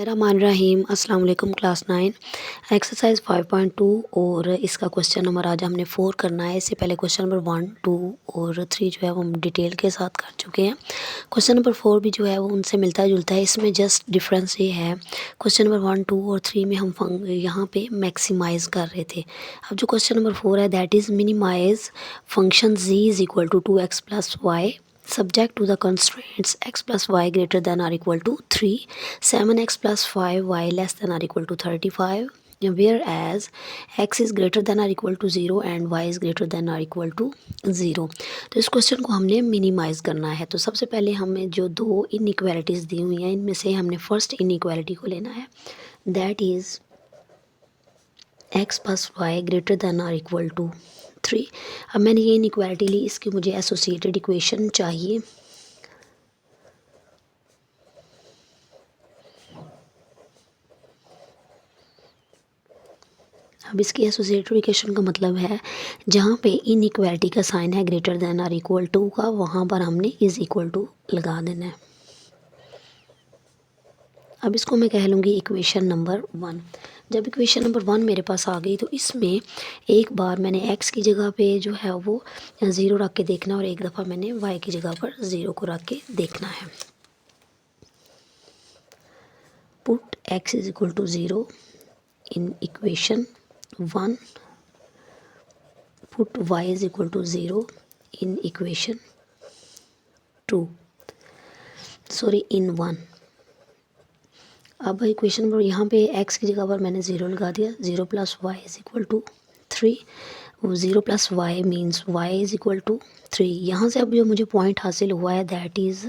बिस्मिल्लाहिर्रहमानिर्रहीम। अस्सलाम वालेकुम क्लास 9 एक्सरसाइज 5.2 और इसका क्वेश्चन नंबर आज हमने 4 करना है। इससे पहले क्वेश्चन नंबर 1, 2 और 3 जो है वो हम डिटेल के साथ कर चुके हैं। क्वेश्चन नंबर 4 भी जो है वो उनसे मिलता जुलता है। इसमें जस्ट डिफरेंस ये है, क्वेश्चन नंबर 1, 2 और 3 में हम यहाँ पे मैक्सिमाइज़ कर रहे थे। अब जो क्वेश्चन नंबर 4 है that is minimize function z is equal to 2x plus y subject to the constraints x plus y greater than or equal to 3, 7x plus 5y less than or equal to 35, whereas x is greater than or equal to 0 and y is greater than or equal to 0। तो इस question को हमने minimise करना है। तो सबसे पहले हमें जो दो इनइक्वालिटीज़ दी हुई हैं इनमें से हमने फर्स्ट इनइक्वालिटी को लेना है, that is x plus y greater than और इक्वल टू 3। अब मैंने ये इनइक्वालिटी ली, इसकी मुझे एसोसिएटेड इक्वेशन चाहिए। अब इसकी एसोसिएटेड इक्वेशन का मतलब है जहाँ पे इनइक्वालिटी का साइन है ग्रेटर देन और इक्वल टू का, वहाँ पर हमने इज़ इक्वल टू लगा देना है। अब इसको मैं कह लूँगी इक्वेशन नंबर 1। जब इक्वेशन नंबर 1 मेरे पास आ गई तो इसमें एक बार मैंने x की जगह पे जो है वो 0 रख के देखना और एक दफ़ा मैंने y की जगह पर 0 को रख के देखना है। Put x is equal to 0 in equation 1, put y is equal to 0 in equation 2, sorry in 1। अब इक्वेशन नंबर यहाँ पे x की जगह पर मैंने 0 लगा दिया। 0 plus y is equal to 3, 0 plus y means y is equal to 3। यहाँ से अब जो मुझे पॉइंट हासिल हुआ है दैट इज़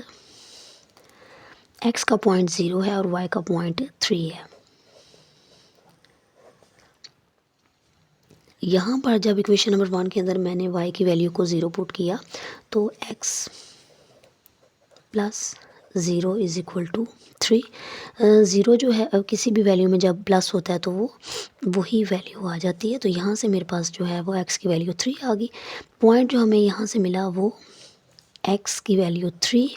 x का पॉइंट 0 है और y का पॉइंट 3 है। यहाँ पर जब इक्वेशन नंबर 1 के अंदर मैंने y की वैल्यू को 0 पुट किया तो x plus 0 is equal to 3। 0 जो है किसी भी वैल्यू में जब प्लस होता है तो वो वही वैल्यू आ जाती है। तो यहाँ से मेरे पास जो है वो x की वैल्यू 3 आ गई। पॉइंट जो हमें यहाँ से मिला वो x की वैल्यू 3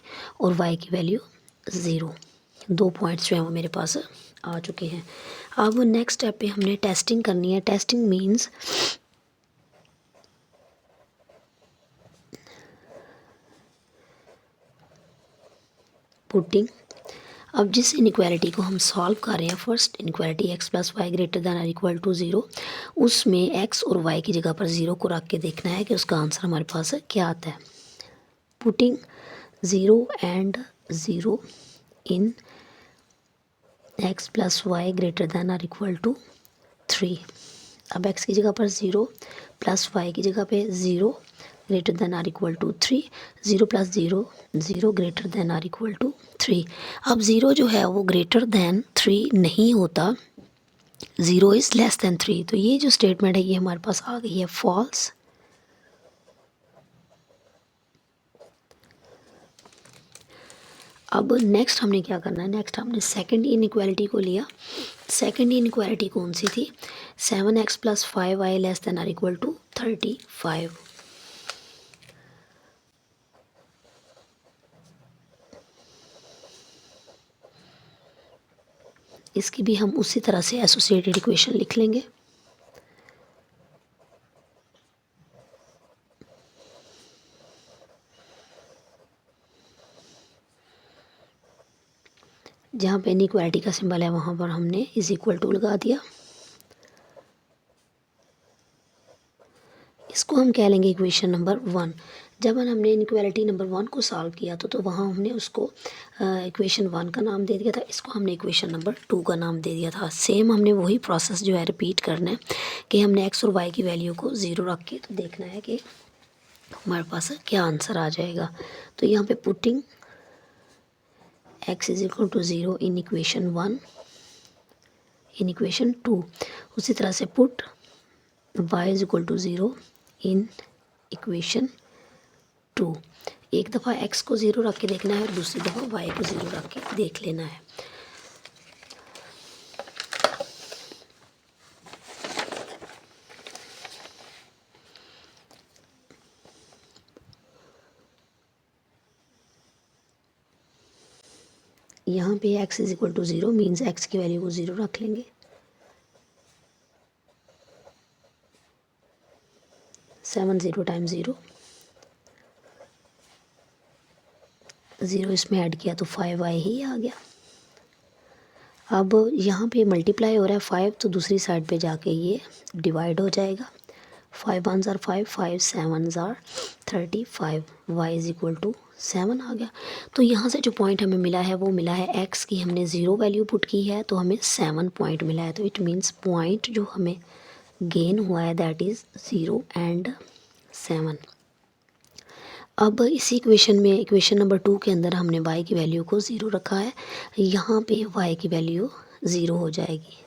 और y की वैल्यू 0। दो पॉइंट्स जो हैं वो मेरे पास आ चुके हैं। अब नेक्स्ट स्टेप पे हमने टेस्टिंग करनी है। Testing means putting. अब जिस इनइक्वालिटी को हम सॉल्व कर रहे हैं, first inequality x plus y greater than और इक्वल टू 0, उसमें x और y की जगह पर 0 को रख के देखना है कि उसका आंसर हमारे पास क्या आता है। Putting 0 and 0 in x plus y greater than और इक्वल टू 3। अब x की जगह पर 0 प्लस y की जगह पे 0 greater than or equal to 3, 0 plus 0 0 greater than or equal to 3। अब 0 जो है वो ग्रेटर देन 3 नहीं होता, 0 इज़ लेस देन 3। तो ये जो स्टेटमेंट है ये हमारे पास आ गई है फॉल्स। अब नेक्स्ट हमने क्या करना है, नेक्स्ट हमने सेकंड इनइक्वालिटी को लिया। सेकंड इनइक्वालिटी कौन सी थी, 7x plus 5y less than or equal to 35। इसकी भी हम उसी तरह से एसोसिएटेड इक्वेशन लिख लेंगे। जहाँ पे इनइक्वालिटी का सिंबल है वहाँ पर हमने इज इक्वल टू लगा दिया। इसको हम कह लेंगे इक्वेशन नंबर 1। जब हमने इनइक्वालिटी नंबर 1 को सॉल्व किया तो वहाँ हमने उसको इक्वेशन 1 का नाम दे दिया था, इसको हमने इक्वेशन नंबर 2 का नाम दे दिया था। सेम हमने वही प्रोसेस जो है रिपीट करना है कि हमने x और y की वैल्यू को 0 रख के तो देखना है कि हमारे पास क्या आंसर आ जाएगा। तो यहाँ पे putting x is equal to 0 in equation 1, in equation 2, उसी तरह से put y is equal to 0 in equation 2। एक दफ़ा x को 0 रख के देखना है और दूसरी दफ़ा y को 0 रख के देख लेना है। यहाँ पे x is equal to 0 means x की वैल्यू को 0 रख लेंगे। 7 0 टाइम्स 0, 0 इसमें ऐड किया तो 5y ही आ गया। अब यहाँ पे मल्टीप्लाई हो रहा है 5, तो दूसरी साइड पे जाके ये डिवाइड हो जाएगा। 5 1s are 5, 5 7s are 35, y is equal to 7 आ गया। तो यहाँ से जो पॉइंट हमें मिला है वो मिला है x की, हमने 0 वैल्यू पुट की है तो हमें 7 पॉइंट मिला है। तो इट मीन्स पॉइंट जो हमें गेन हुआ है दैट इज़ 0 एंड 7। अब इसी इक्वेशन में इक्वेशन नंबर 2 के अंदर हमने y की वैल्यू को 0 रखा है, यहाँ पे y की वैल्यू 0 हो जाएगी।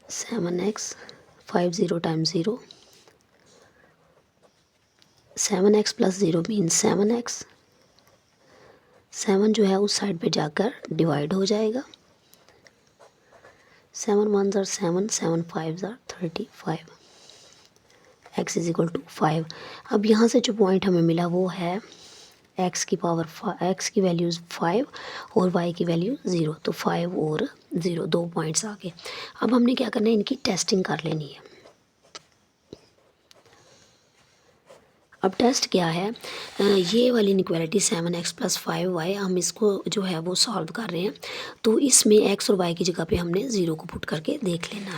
Seven x 5 0 times 0, 7x plus 0 means 7x। 7 जो है उस साइड पे जाकर डिवाइड हो जाएगा। 7 1s are 7, 7 5s are 35, x is equal to 5। अब यहाँ से जो पॉइंट हमें मिला वो है x की पावर x की वैल्यू 5 और y की वैल्यू 0, तो 5 और 0 2 पॉइंट्स आ गए। अब हमने क्या करना है, इनकी टेस्टिंग कर लेनी है। अब टेस्ट क्या है, ये वाली इनइक्वालिटी 7x प्लस 5y, हम इसको जो है वो सॉल्व कर रहे हैं। तो इसमें x और y की जगह पे हमने 0 को पुट करके देख लेना है।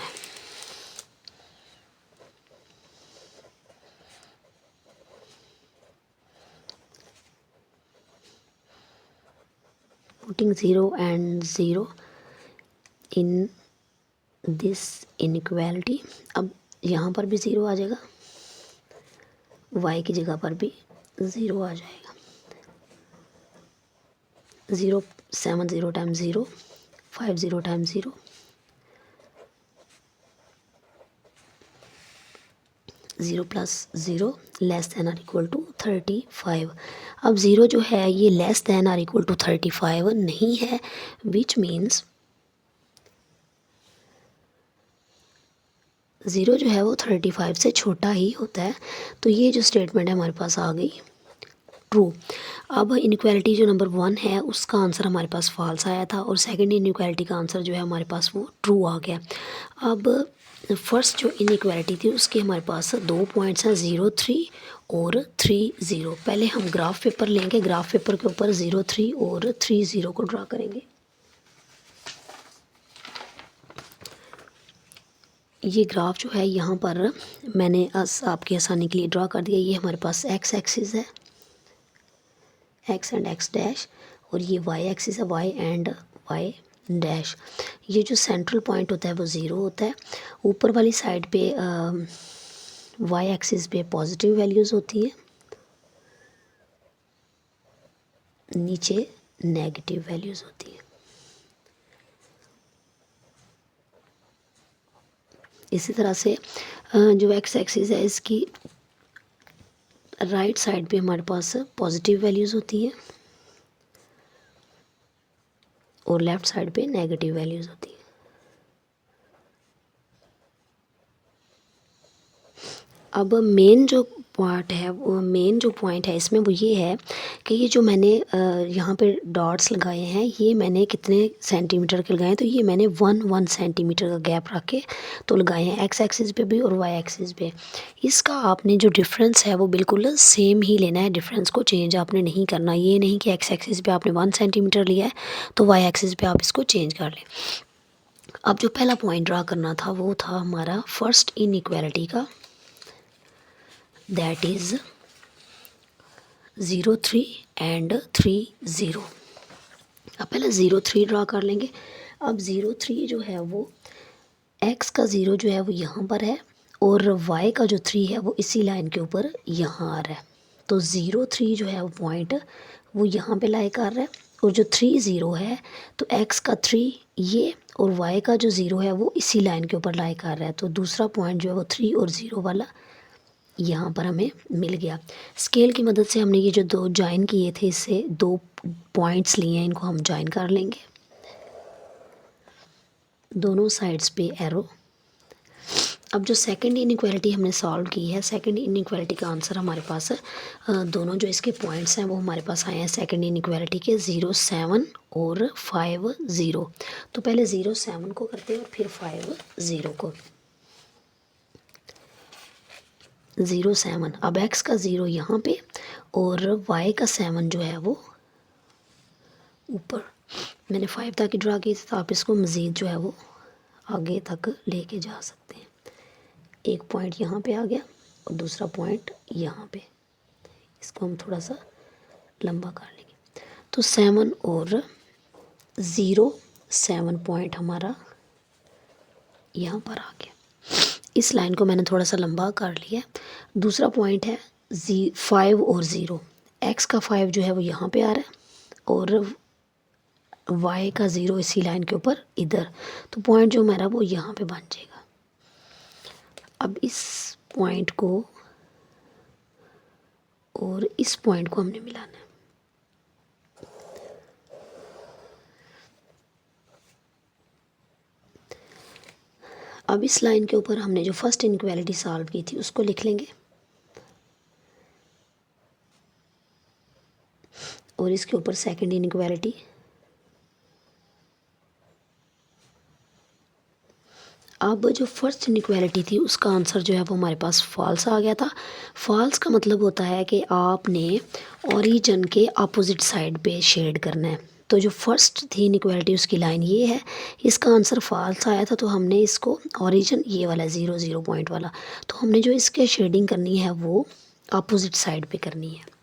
Putting 0 and 0 in this inequality. अब यहाँ पर भी 0 आ जाएगा, y की जगह पर भी 0 आ जाएगा। 0 7 0 times 0, 5 0 times 0, 0 plus 0 less than or equal to 35। अब 0 जो है ये less than or equal to 35 नहीं है, विच मीन्स 0 जो है वो 35 से छोटा ही होता है। तो ये जो स्टेटमेंट है हमारे पास आ गई ट्रू। अब इनइक्वालिटी जो नंबर 1 है उसका आंसर हमारे पास फॉल्स आया था और सेकंड इनइक्वालिटी का आंसर जो है हमारे पास वो ट्रू आ गया। अब फर्स्ट जो इनइक्वालिटी थी उसके हमारे पास 2 पॉइंट्स हैं, 0 3 और 3 0। पहले हम ग्राफ पेपर लेंगे, ग्राफ पेपर के ऊपर 0 3 और 3 0 को ड्रा करेंगे। ये ग्राफ जो है यहाँ पर मैंने आपकी आसानी के लिए ड्रा कर दिया। ये हमारे पास x एक्सिस है, x एंड x डैश, और ये y एक्सिस है, y एंड y डैश। ये जो सेंट्रल पॉइंट होता है वो 0 होता है। ऊपर वाली साइड पे y एक्सिस पे पॉजिटिव वैल्यूज़ होती है, नीचे नेगेटिव वैल्यूज़ होती है। इसी तरह से जो x एक्सिस है इसकी राइट साइड पे हमारे पास पॉजिटिव वैल्यूज़ होती हैं और लेफ़्ट साइड पे नेगेटिव वैल्यूज़ होती हैं। अब मेन जो पार्ट है वो मेन जो पॉइंट है इसमें वो ये है कि ये जो मैंने यहाँ पे डॉट्स लगाए हैं ये मैंने कितने सेंटीमीटर के लगाए हैं, तो ये मैंने 1 सेंटीमीटर का गैप रख के तो लगाए हैं, एक्स एक्सिस पे भी और वाई एक्सिस पे। इसका आपने जो डिफरेंस है वो बिल्कुल सेम ही लेना है, डिफरेंस को चेंज आपने नहीं करना। ये नहीं कि एक्स एक्सिस पे आपने 1 सेंटीमीटर लिया है तो वाई एक्सिस पे आप इसको चेंज कर लें। अब जो पहला पॉइंट ड्रा करना था वो था हमारा फर्स्ट इनइक्वालिटी का, दैट इज़ 0 3 एंड 3 0। अब पहले 0 3 ड्रा कर लेंगे। अब 0 3 जो है वो x का 0 जो है वो यहाँ पर है और y का जो 3 है वो इसी लाइन के ऊपर यहाँ आ रहा है। तो 0 3 जो है वो पॉइंट वो यहाँ पे लाई कर रहा है और जो 3 0 है तो x का 3 ये और y का जो 0 है वो इसी लाइन के ऊपर लाई कर रहा है। तो दूसरा पॉइंट जो है वो 3 और 0 वाला यहाँ पर हमें मिल गया। स्केल की मदद से हमने ये जो दो ज्वाइन किए थे इससे 2 पॉइंट्स लिए हैं, इनको हम ज्वाइन कर लेंगे दोनों साइड्स पे एरो। अब जो सेकंड इनइक्वालिटी हमने सॉल्व की है, सेकंड इनइक्वालिटी का आंसर हमारे पास दोनों जो इसके पॉइंट्स हैं वो हमारे पास आए हैं सेकंड इनइक्वालिटी के 0, 7 और 5, 0। तो पहले 0, 7 को करते हैं और फिर 5, 0 को। 0, 7, अब x का 0 यहाँ पे और y का 7 जो है वो ऊपर। मैंने 5 तक ड्रा की थी, तो आप इसको मज़ीद जो है वो आगे तक लेके जा सकते हैं। एक पॉइंट यहाँ पे आ गया और दूसरा पॉइंट यहाँ पे, इसको हम थोड़ा सा लंबा कर लेंगे। तो 7 और 0, 7 पॉइंट हमारा यहाँ पर आ गया। इस लाइन को मैंने थोड़ा सा लंबा कर लिया। दूसरा पॉइंट है 5 और 0, x का 5 जो है वो यहाँ पे आ रहा है और y का 0 इसी लाइन के ऊपर इधर। तो पॉइंट जो मेरा वो यहाँ पे बन जाएगा। अब इस पॉइंट को और इस पॉइंट को हमने मिलाना है। अब इस लाइन के ऊपर हमने जो फर्स्ट इनइक्वालिटी सॉल्व की थी उसको लिख लेंगे और इसके ऊपर सेकंड इनइक्वालिटी। अब जो फर्स्ट इनइक्वालिटी थी उसका आंसर जो है वो हमारे पास फॉल्स आ गया था। फॉल्स का मतलब होता है कि आपने ओरिजिन के अपोजिट साइड पे शेड करना है। तो जो फर्स्ट थी इनइक्वालिटी उसकी लाइन ये है, इसका आंसर फॉल्स आया था, तो हमने इसको ओरिजिन ये वाला 0, 0 पॉइंट वाला, तो हमने जो इसके शेडिंग करनी है वो अपोजिट साइड पे करनी है।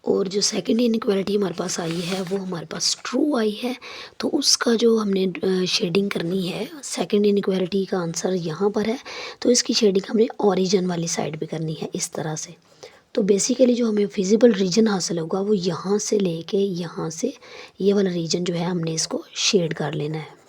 और जो सेकंड इनइक्वालिटी हमारे पास आई है वो हमारे पास ट्रू आई है, तो उसका जो हमने शेडिंग करनी है, सेकंड इनइक्वालिटी का आंसर यहाँ पर है, तो इसकी शेडिंग हमने ओरिजिन वाली साइड पे करनी है इस तरह से। तो बेसिकली जो हमें फिजिबल रीजन हासिल होगा वो यहाँ से लेके यहाँ से ये वाला रीजन जो है हमने इसको शेड कर लेना है।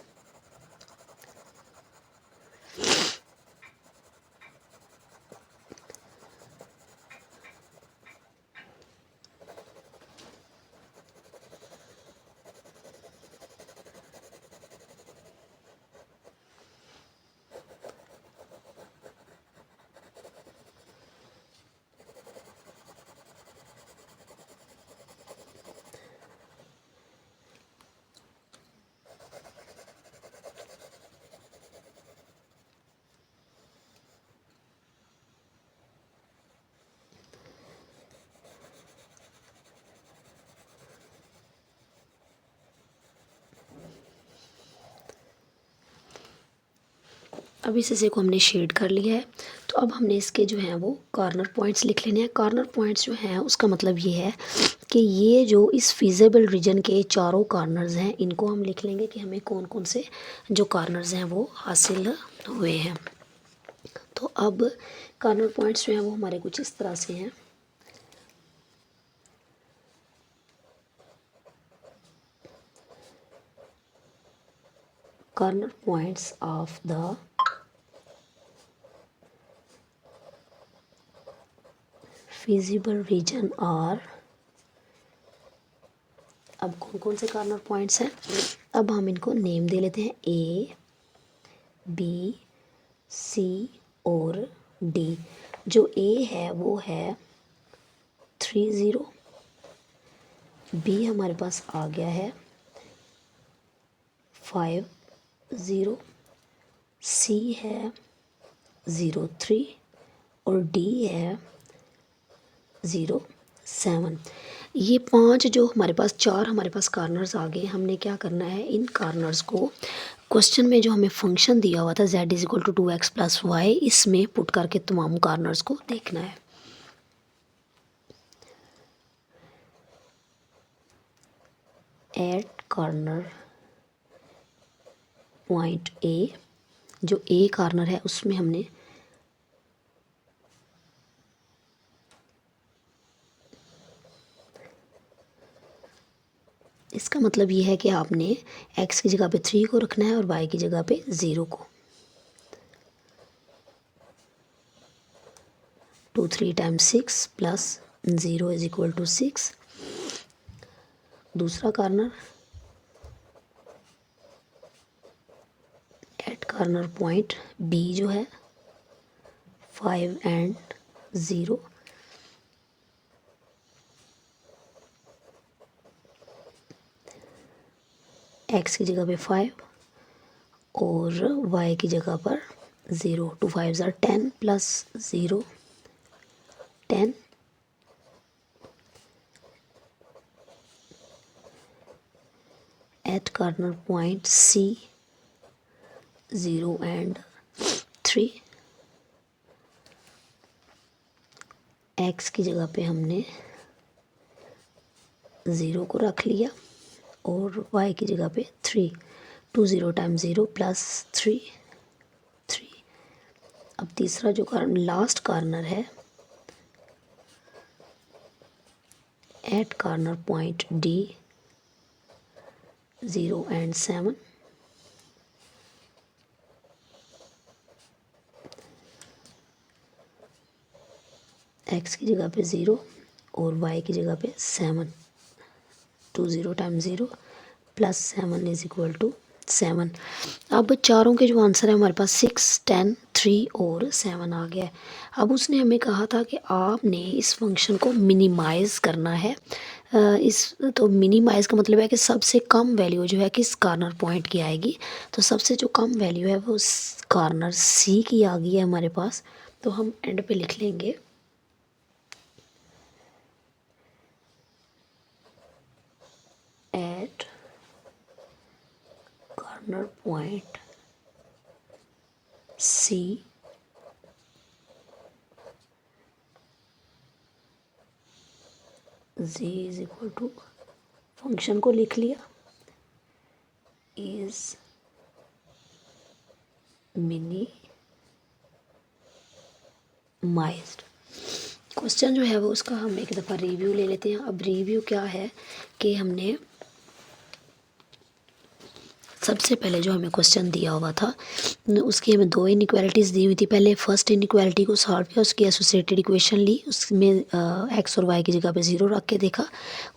अब इस हिस्से को हमने शेड कर लिया है, तो अब हमने इसके जो हैं वो कॉर्नर पॉइंट्स लिख लेने हैं। कॉर्नर पॉइंट्स जो हैं उसका मतलब ये है कि ये जो इस फिजिबल रीजन के चारों कॉर्नर्स हैं इनको हम लिख लेंगे कि हमें कौन कौन से जो कॉर्नर्स हैं वो हासिल हुए हैं। तो अब कॉर्नर पॉइंट्स जो हैं वो हमारे कुछ इस तरह से हैं। Corner points of the feasible region are, अब कौन कौन से कॉर्नर पॉइंट्स हैं, अब हम इनको नेम दे लेते हैं ए, बी, सी और डी। जो ए है वो है 3, 0, बी हमारे पास आ गया है 5, 0, सी है 0, 3 और डी है 0, 7। ये 5 जो हमारे पास 4 हमारे पास कॉर्नर्स आ गए। हमने क्या करना है, इन कॉर्नर्स को क्वेश्चन में जो हमें फंक्शन दिया हुआ था z = 2x + y, इसमें पुट करके तमाम कॉर्नर्स को देखना है। एट कॉर्नर पॉइंट ए, जो ए कॉर्नर है उसमें हमने इसका मतलब ये है कि आपने x की जगह पे 3 को रखना है और y की जगह पे 0 को। 2, 3 × 6 + 0 = 6। दूसरा कॉर्नर कॉर्नर पॉइंट बी जो है 5 एंड 0, एक्स की जगह पे 5 और वाई की जगह पर 0। 2 5 ज़ार 10 plus 0 10, at corner point C 0 and 3, x की जगह पे हमने 0 को रख लिया और y की जगह पे 3। 2 0 टाइम 0 प्लस 3 3। अब तीसरा जो लास्ट कॉर्नर है at corner point D 0 and 7, x की जगह पे 0 और y की जगह पे 7। 2 0 time 0 plus 7 is equal to 7। अब चारों के जो आंसर है हमारे पास 6 10 3 और 7 आ गया है। अब उसने हमें कहा था कि आपने इस फंक्शन को मिनिमाइज़ करना है। तो मिनिमाइज़ का मतलब है कि सबसे कम वैल्यू जो है किस कॉर्नर पॉइंट की आएगी। तो सबसे जो कम वैल्यू है वो कॉर्नर सी की आ गई है हमारे पास। तो हम एंड पे लिख लेंगे at corner point C z is equal to, function को लिख लिया, इज मिनिमाइज्ड। क्वेश्चन जो है वो उसका हम एक दफ़ा रिव्यू ले लेते हैं। अब रिव्यू क्या है कि हमने सबसे पहले जो हमें क्वेश्चन दिया हुआ था उसकी हमें दो इनइक्वालिटीज़ दी हुई थी। पहले फर्स्ट इनइक्वालिटी को सॉल्व किया, उसकी एसोसिएटेड इक्वेशन ली, उसमें एक्स और वाई की जगह पे 0 रख के देखा,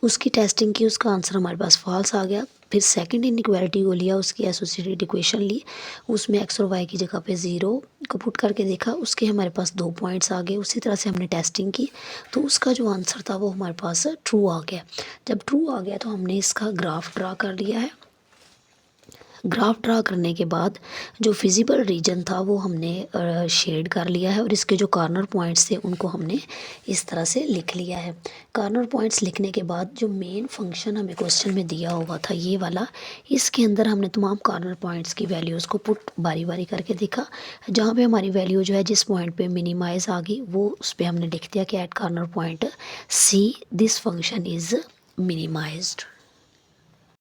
उसकी टेस्टिंग की, उसका आंसर हमारे पास फॉल्स आ गया। फिर सेकंड इनइक्वालिटी को लिया, उसकी एसोसिएटेड इक्वेशन ली, उसमें एक्स और वाई की जगह पे 0 को पुट करके देखा, उसके हमारे पास 2 पॉइंट्स आ गए। उसी तरह से हमने टेस्टिंग की तो उसका जो आंसर था वो हमारे पास ट्रू आ गया। जब ट्रू आ गया तो हमने इसका ग्राफ ड्रा कर लिया है। ग्राफ ड्रा करने के बाद जो फिजिबल रीजन था वो हमने शेड कर लिया है और इसके जो कॉर्नर पॉइंट्स थे उनको हमने इस तरह से लिख लिया है। कॉर्नर पॉइंट्स लिखने के बाद जो मेन फंक्शन हमें क्वेश्चन में दिया हुआ था ये वाला, इसके अंदर हमने तमाम कॉर्नर पॉइंट्स की वैल्यूज़ को पुट बारी बारी करके देखा। जहाँ पे हमारी वैल्यू जो है जिस पॉइंट पे मिनिमाइज़ आ गई वो उस पर हमने लिख दिया कि at corner point C this function is minimised.